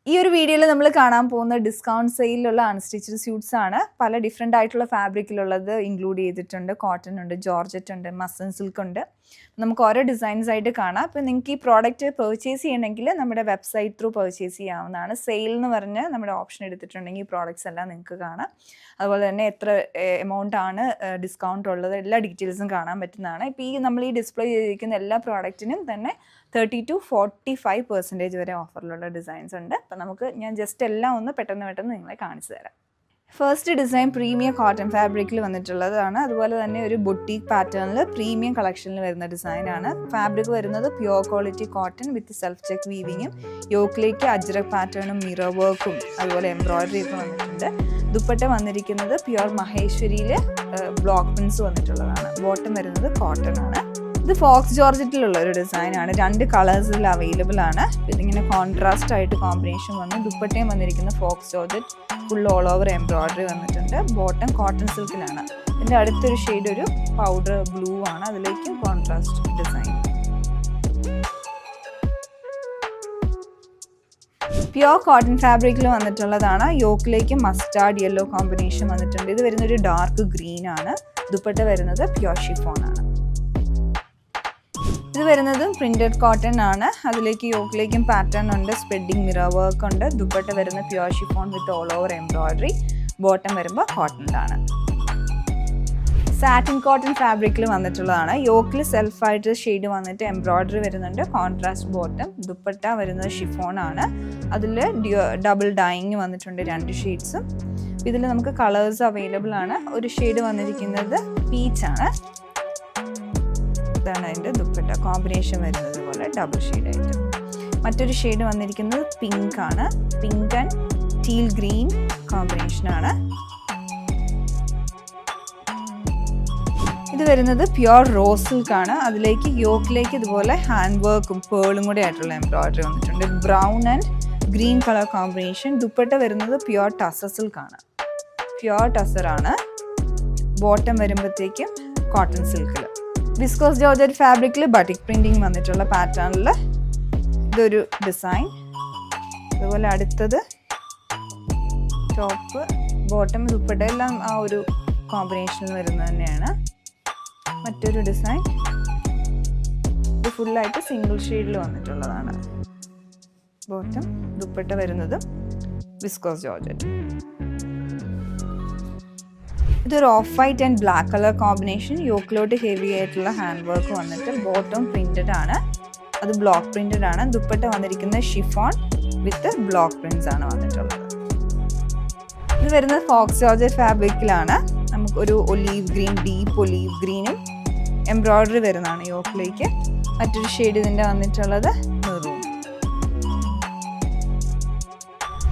ഈ ഒരു വീഡിയോയിൽ നമ്മൾ കാണാൻ പോകുന്ന ഡിസ്കൗണ്ട് സെയിലുള്ള അൺസ്റ്റിച്ച്ഡ് സ്യൂട്ട്സ് ആണ്. പല ഡിഫറെൻ്റ് ആയിട്ടുള്ള ഫാബ്രിക്കിലുള്ളത് ഇൻക്ലൂഡ് ചെയ്തിട്ടുണ്ട്. കോട്ടൺ ഉണ്ട്, ജോർജറ്റ് ഉണ്ട്, മസ്ലിൻ സിൽക്ക് ഉണ്ട്. നമുക്ക് ഓരോ ഡിസൈൻസ് ആയിട്ട് കാണാം. അപ്പോൾ നിങ്ങൾക്ക് ഈ പ്രോഡക്റ്റ് പർച്ചേസ് ചെയ്യണമെങ്കിൽ നമ്മുടെ വെബ്സൈറ്റ് ത്രൂ പർച്ചേസ് ചെയ്യാവുന്നതാണ്. സെയിൽ എന്ന് പറഞ്ഞ് നമ്മുടെ ഓപ്ഷൻ എടുത്തിട്ടുണ്ടെങ്കിൽ ഈ പ്രോഡക്റ്റ്സ് എല്ലാം നിങ്ങൾക്ക് കാണാം. അതുപോലെ തന്നെ എത്ര എമൗണ്ട് ആണ് ഡിസ്കൗണ്ട് ഉള്ളത് എല്ലാ ഡീറ്റെയിൽസും കാണാൻ പറ്റുന്നതാണ്. ഇപ്പോൾ നമ്മൾ ഈ ഡിസ്പ്ലേ ചെയ്തിരിക്കുന്ന എല്ലാ പ്രോഡക്റ്റിനും തന്നെ 30 to 45% വരെ ഓഫറിലുള്ള ഡിസൈൻസ് ഉണ്ട്. അപ്പോൾ ഞാൻ ജസ്റ്റ് എല്ലാം ഒന്ന് പെട്ടെന്ന് നിങ്ങളെ കാണിച്ചു തരാം. ഫസ്റ്റ് ഡിസൈൻ പ്രീമിയം കോട്ടൺ ഫാബ്രിക്കിൽ വന്നിട്ടുള്ളതാണ്. അതുപോലെ തന്നെ ഒരു ബുട്ടീക്ക് പാറ്റേണിൽ പ്രീമിയം കളക്ഷനിൽ വരുന്ന ഡിസൈനാണ്. ഫാബ്രിക് വരുന്നത് pure quality cotton with self check വീവിങ്ങും യോക്കിലേക്ക് അജ്രക് പാറ്റേണും മിറർ വർക്കും അതുപോലെ എംബ്രോയിഡറി ഒക്കെ വന്നിട്ടുണ്ട്. ദുപ്പട്ട വന്നിരിക്കുന്നത് പ്യുവർ മഹേശ്വരിയിൽ ബ്ലോക്ക് പ്രിൻസ് വന്നിട്ടുള്ളതാണ്. ബോട്ടം വരുന്നത് കോട്ടൺ ആണ്. ഇത് ഫോക്സ് ജോർജറ്റിലുള്ള ഒരു ഡിസൈനാണ്. 2 കളേഴ്സിൽ അവൈലബിൾ ആണ്. ഇതിങ്ങനെ കോൺട്രാസ്റ്റ് ആയിട്ട് കോമ്പിനേഷൻ വന്നു. ദുപ്പട്ടയും വന്നിരിക്കുന്ന faux georgette full all over embroidery വന്നിട്ടുണ്ട്. ബോട്ടം കോട്ടൺ സിൽക്കിലാണ്. ഇതിൻ്റെ അടുത്തൊരു ഷെയ്ഡ് ഒരു പൗഡർ ബ്ലൂ ആണ്. അതിലേക്കും കോൺട്രാസ്റ്റ് ഡിസൈൻ. പ്യുവർ കോട്ടൺ ഫാബ്രിക്കിൽ വന്നിട്ടുള്ളതാണ്. യോക്കിലേക്ക് മസ്റ്റാർഡ് യെല്ലോ കോമ്പിനേഷൻ വന്നിട്ടുണ്ട്. ഇത് വരുന്നൊരു ഡാർക്ക് ഗ്രീൻ ആണ്. ദുപ്പട്ട വരുന്നത് പ്യുവർ ഷിഫോൺ ആണ്. ഇത് വരുന്നത് പ്രിന്റഡ് കോട്ടൺ ആണ്. അതിലേക്ക് യോക്കിലേക്കും പാറ്റേൺ ഉണ്ട്, സ്പ്രെഡിങ് മിറർ വർക്ക് ഉണ്ട്. ദുപ്പട്ട വരുന്ന pure chiffon with all over embroidery. Bottom വരുമ്പോൾ കോട്ടണിലാണ്. സാറ്റിൻ കോട്ടൺ ഫാബ്രിക്കിൽ വന്നിട്ടുള്ളതാണ്. യോക്കിൽ സെൽഫായിട്ട് ഷെയ്ഡ് വന്നിട്ട് എംബ്രോയിഡറി വരുന്നുണ്ട്. Contrast bottom. ദുപ്പട്ട വരുന്നത് ഷിഫോൺ ആണ്. അതിൽ ഡബിൾ ഡൈയിങ് വന്നിട്ടുണ്ട് 2 ഷെയ്ഡ്സും. ഇതിൽ നമുക്ക് കളേഴ്സ് അവൈലബിൾ ആണ്. ഒരു ഷെയ്ഡ് വന്നിരിക്കുന്നത് പീച്ച് ആണ്. ഇതാണ് അതിൻ്റെ ദുപ്പട്ട. കോമ്പിനേഷൻ വരുന്നത് പോലെ ഡബിൾ ഷെയ്ഡായിട്ട്. മറ്റൊരു ഷെയ്ഡ് വന്നിരിക്കുന്നത് പിങ്ക് ആണ്. പിങ്ക് ആൻഡ് ടീൽ ഗ്രീൻ കോമ്പിനേഷനാണ്. ഇത് വരുന്നത് പ്യുവർ റോസ് സിൽക്ക് ആണ്. അതിലേക്ക് യോക്കിലേക്ക് ഇതുപോലെ ഹാൻഡ് വർക്കും പേളും കൂടെ ആയിട്ടുള്ള എംബ്രോയിഡറി വന്നിട്ടുണ്ട്. Brown and green colour combination. Dupatta വരുന്നത് പ്യുവർ ടസർ സിൽക്ക് ആണ്. പ്യുവർ ടസർ ആണ്. ബോട്ടം വരുമ്പോഴത്തേക്കും കോട്ടൺ സിൽക്കിൽ വിസ്കോസ് ജോർജറ്റ് ഫാബ്രിക്കിൽ ബട്ടിക് പ്രിന്റിങ് വന്നിട്ടുള്ള പാറ്റേണിൽ ഇതൊരു ഡിസൈൻ. അതുപോലെ അടുത്തത് ടോപ്പ് ബോട്ടം ദുപ്പട്ട എല്ലാം ആ ഒരു കോമ്പിനേഷനിൽ വരുന്നത് തന്നെയാണ്. മറ്റൊരു ഡിസൈൻ ഇത് ഫുള്ളായിട്ട് സിംഗിൾ ഷെയ്ഡിൽ വന്നിട്ടുള്ളതാണ്. ബോട്ടം ദുപ്പട്ട വരുന്നത് വിസ്കോസ് ജോർജറ്റ്. ഇതൊരു off white and black colour combination. യോക്കിലോട്ട് ഹെവി ആയിട്ടുള്ള ഹാൻഡ് വർക്ക് വന്നിട്ട് ബോട്ടം പ്രിന്റഡ് ആണ്. അത് ബ്ലോക്ക് പ്രിന്റഡ് ആണ്. ദുപ്പട്ട വന്നിരിക്കുന്നത് ഷിഫോൺ വിത്ത് ബ്ലോക്ക് പ്രിന്റ്സ് ആണ് വന്നിട്ടുള്ളത്. ഇത് വരുന്നത് ഫോക്സ് ജോർജറ്റ് ഫാബ്രിക്കിലാണ്. നമുക്കൊരു ഒലീവ് ഗ്രീൻ, ഡീപ്പ് ഒലീവ് ഗ്രീനും എംബ്രോയിഡറി വരുന്നതാണ് യോക്കിലേക്ക്. മറ്റൊരു ഷെയ്ഡ് ഇതിൻ്റെ വന്നിട്ടുള്ളത് മെറൂൺ.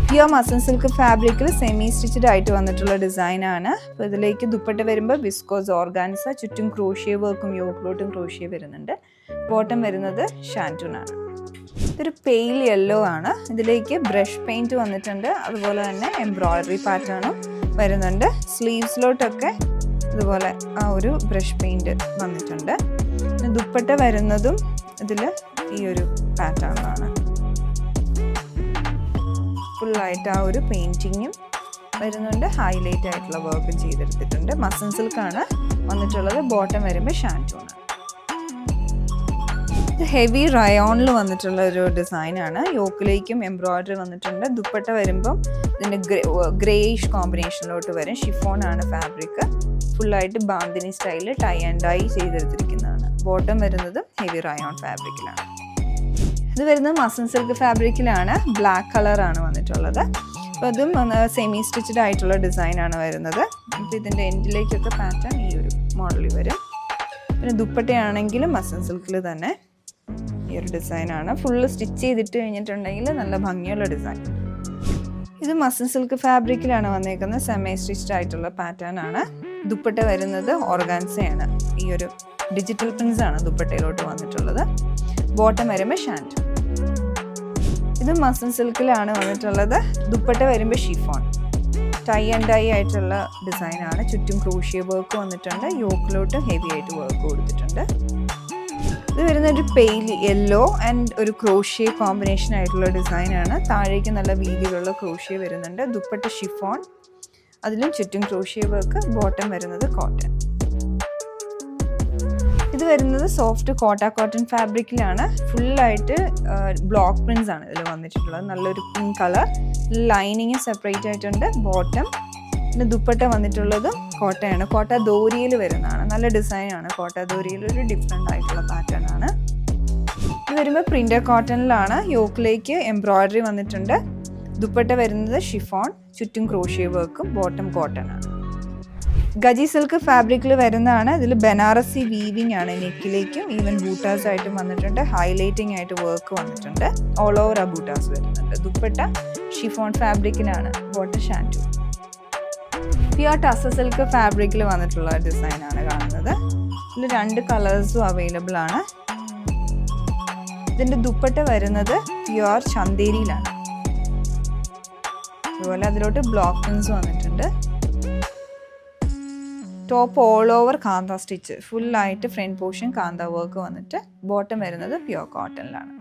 പ്യുവർ മസ്ലിൻ സിൽക്ക് ഫാബ്രിക്കിൽ സെമി സ്റ്റിച്ചഡ് ആയിട്ട് വന്നിട്ടുള്ള ഡിസൈനാണ്. അപ്പോൾ ഇതിലേക്ക് ദുപ്പട്ട വരുമ്പോൾ വിസ്കോസ് ഓർഗാൻസ, ചുറ്റും ക്രോഷ്യ വർക്കും യോക്കിലോട്ടും ക്രോഷ്യ വരുന്നുണ്ട്. ബോട്ടം വരുന്നത് ഷാൻറ്റൂൺ ആണ്. ഇതൊരു പെയിൽ യെല്ലോ ആണ്. ഇതിലേക്ക് ബ്രഷ് പെയിൻറ്റ് വന്നിട്ടുണ്ട്. അതുപോലെ തന്നെ എംബ്രോയിഡറി പാറ്റേണും വരുന്നുണ്ട്. സ്ലീവ്സിലോട്ടൊക്കെ ഇതുപോലെ ആ ഒരു ബ്രഷ് പെയിൻറ്റ് വന്നിട്ടുണ്ട്. ദുപ്പട്ട വരുന്നതും ഇതിൽ ഈ ഒരു പാറ്റേണിലാണ്. ഫുള്ളായിട്ട് ആ ഒരു പെയിൻറ്റിങ്ങും വരുന്നുണ്ട്. ഹൈലൈറ്റ് ആയിട്ടുള്ള വർക്കും ചെയ്തെടുത്തിട്ടുണ്ട്. മസ്ലിൻ സിൽക്കാണ് വന്നിട്ടുള്ളത്. ബോട്ടം വരുമ്പോൾ ഷാൻറ്റൂൺ. ഇത് ഹെവി റയോണിൽ വന്നിട്ടുള്ള ഒരു ഡിസൈനാണ്. യോക്കിലേക്കും എംബ്രോയിഡറി വന്നിട്ടുണ്ട്. ദുപ്പട്ട വരുമ്പം ഇതിൻ്റെ ഗ്രേയിഷ് കോമ്പിനേഷനിലോട്ട് വരും. ഷിഫോൺ ആണ് ഫാബ്രിക്. ഫുള്ളായിട്ട് ബാന്തിനി സ്റ്റൈലിൽ ടൈ ആൻഡ് ഡൈ ചെയ്തെടുത്തിരിക്കുന്നതാണ്. ബോട്ടം വരുന്നതും ഹെവി റയോൺ ഫാബ്രിക്കിലാണ്. ഇത് വരുന്നത് മസ്ലിൻ സിൽക്ക് ഫാബ്രിക്കിലാണ്. ബ്ലാക്ക് കളറാണ് വന്നിട്ടുള്ളത്. അപ്പോൾ അതും സെമി സ്റ്റിച്ചഡ് ആയിട്ടുള്ള ഡിസൈനാണ് വരുന്നത്. അപ്പോൾ ഇതിൻ്റെ എൻഡിലേക്കൊക്കെ പാറ്റേൺ ഈ ഒരു മോഡലിൽ വരും. പിന്നെ ദുപ്പട്ടയാണെങ്കിലും മസ്ലിൻ സിൽക്കിൽ തന്നെ ഈ ഒരു ഡിസൈനാണ്. ഫുള്ള് സ്റ്റിച്ച് ചെയ്തിട്ട് കഴിഞ്ഞിട്ടുണ്ടെങ്കിൽ നല്ല ഭംഗിയുള്ള ഡിസൈൻ. ഇത് മസ്ലിൻ സിൽക്ക് ഫാബ്രിക്കിലാണ് വന്നേക്കുന്നത്. സെമി സ്റ്റിച്ച്ഡ് ആയിട്ടുള്ള പാറ്റേൺ ആണ്. ദുപ്പട്ട വരുന്നത് ഓർഗാൻസയാണ്. ഈ ഒരു ഡിജിറ്റൽ പ്രിൻസ് ആണ് ദുപ്പട്ടയിലോട്ട് വന്നിട്ടുള്ളത്. ബോട്ടം വരുമ്പോൾ ഷാൻറ്റ്. ഇത് മസ്ലിൻ സിൽക്കിലാണ് വന്നിട്ടുള്ളത്. ദുപ്പട്ട വരുമ്പോൾ ഷിഫോൺ. ടൈ ആൻഡ് ഡൈ ആയിട്ടുള്ള ഡിസൈനാണ്. ചുറ്റും ക്രോഷ്യ വർക്ക് വന്നിട്ടുണ്ട്. യോക്കിലോട്ട് ഹെവി ആയിട്ട് വർക്ക് കൊടുത്തിട്ടുണ്ട്. ഇത് വരുന്ന ഒരു പെയിൽ യെല്ലോ ആൻഡ് ഒരു ക്രോഷ്യ കോമ്പിനേഷൻ ആയിട്ടുള്ള ഡിസൈനാണ്. താഴേക്ക് നല്ല വീതിയിലുള്ള ക്രോഷ്യ വരുന്നുണ്ട്. ദുപ്പട്ട ഷിഫോൺ, അതിലും ചുറ്റും ക്രോഷ്യ വർക്ക്. ബോട്ടം വരുന്നത് കോട്ടൺ. ഇത് വരുന്നത് സോഫ്റ്റ് കോട്ടൺ ഫാബ്രിക്കിലാണ്. ഫുള്ളായിട്ട് ബ്ലോക്ക് പ്രിൻസ് ആണ് ഇതിൽ വന്നിട്ടുള്ളത്. നല്ലൊരു പിങ്ക് കളർ. ലൈനിങ് സെപ്പറേറ്റ് ആയിട്ടുണ്ട്. ബോട്ടം പിന്നെ ദുപ്പട്ട വന്നിട്ടുള്ളത് കോട്ടയാണ്. കോട്ട ദോരിയിൽ വരുന്നതാണ്. നല്ല ഡിസൈനാണ്. കോട്ട ദോരിയിൽ ഒരു ഡിഫറെൻ്റ് ആയിട്ടുള്ള പാറ്റേൺ ആണ്. ഇത് വരുമ്പോൾ പ്രിൻ്റഡ് കോട്ടണിലാണ്. യോക്കിലേക്ക് എംബ്രോയിഡറി വന്നിട്ടുണ്ട്. ദുപ്പട്ട വരുന്നത് ഷിഫോൺ, ചുറ്റും ക്രോഷ്യ വർക്കും. ബോട്ടം കോട്ടൺ ആണ്. ഗജി സിൽക്ക് ഫാബ്രിക്കിൽ വരുന്നതാണ്. ഇതിൽ ബനാറസി വീവിങ് ആണ്. നെക്കിലേക്കും ഈവൻ ബൂട്ടാസ് ആയിട്ടും വന്നിട്ടുണ്ട്. ഹൈലൈറ്റിംഗ് ആയിട്ട് വർക്ക് വന്നിട്ടുണ്ട്. ഓൾ ഓവർ ആ ബൂട്ടാസ് വരുന്നുണ്ട്. ദുപ്പട്ട ഷിഫോൺ ഫാബ്രിക്കിലാണ്. ബോട്ടം ഷാൻറ്റു. പ്യുർ ടസർ സിൽക്ക് ഫാബ്രിക്കിൽ വന്നിട്ടുള്ള ഡിസൈനാണ് കാണുന്നത്. ഇതിൽ 2 കളേഴ്സും അവൈലബിൾ ആണ്. ഇതിൻ്റെ ദുപ്പട്ട വരുന്നത് പ്യുർ ചന്തേരിയിലാണ്. അതുപോലെ അതിലോട്ട് ബ്ലോക്ക് പ്രിൻസ് വന്നിട്ടുണ്ട്. ടോപ്പ് ഓൾ ഓവർ കാന്ത സ്റ്റിച്ച്. ഫുള്ളായിട്ട് ഫ്രണ്ട് പോർഷൻ കാന്ത വർക്ക് വന്നിട്ട് ബോട്ടം വരുന്നത് പ്യുർ കോട്ടണിലാണ്.